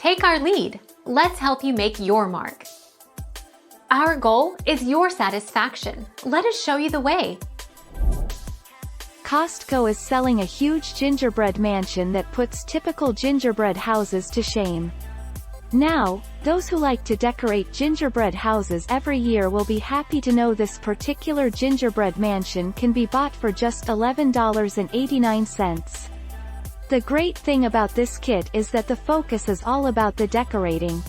Take our lead. Let's help you make your mark. Our goal is your satisfaction. Let us show you the way. Costco is selling a huge gingerbread mansion that puts typical gingerbread houses to shame. Now, those who like to decorate gingerbread houses every year will be happy to know this particular gingerbread mansion can be bought for just $11.89. The great thing about this kit is that the focus is all about the decorating.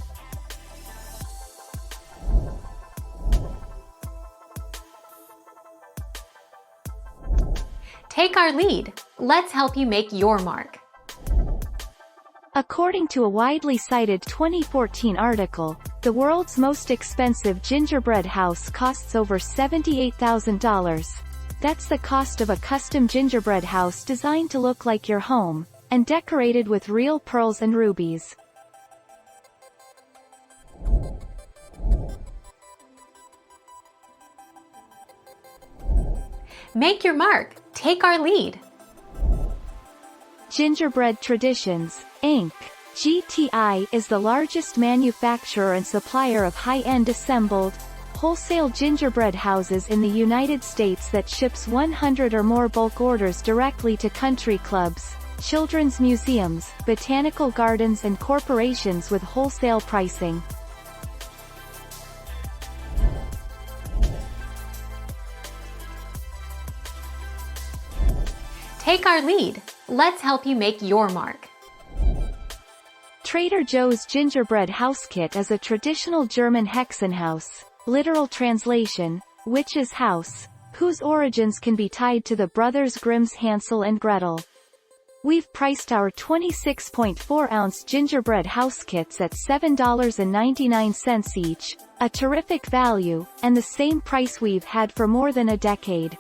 Take our lead. Let's help you make your mark. According to a widely cited 2014 article, the world's most expensive gingerbread house costs over $78,000. That's the cost of a custom gingerbread house designed to look like your home, and decorated with real pearls and rubies. Make your mark. Take our lead. Gingerbread Traditions, Inc. (GTI) is the largest manufacturer and supplier of high-end assembled, wholesale gingerbread houses in the United States that ships 100 or more bulk orders directly to country clubs, children's museums, botanical gardens and corporations with wholesale pricing. Take our lead. Let's help you make your mark. Trader Joe's Gingerbread House Kit is a traditional German Hexenhaus, literal translation, witch's house, whose origins can be tied to the Brothers Grimm's Hansel and Gretel. We've priced our 26.4-ounce gingerbread house kits at $7.99 each, a terrific value, and the same price we've had for more than a decade.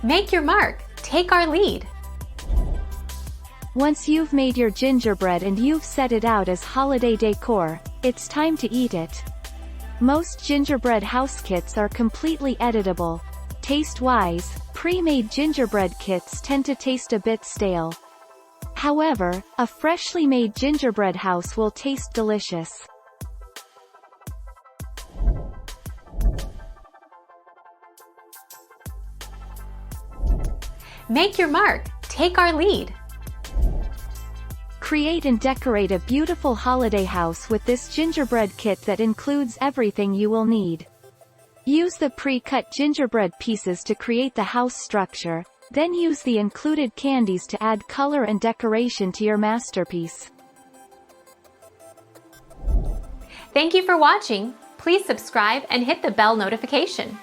Make your mark. Take our lead. Once you've made your gingerbread and you've set it out as holiday decor, it's time to eat it. Most gingerbread house kits are completely editable. Taste-wise, pre-made gingerbread kits tend to taste a bit stale. However, a freshly made gingerbread house will taste delicious. Make your mark. Take our lead. Create and decorate a beautiful holiday house with this gingerbread kit that includes everything you will need. Use the pre-cut gingerbread pieces to create the house structure, then use the included candies to add color and decoration to your masterpiece. Thank you for watching. Please subscribe and hit the bell notification.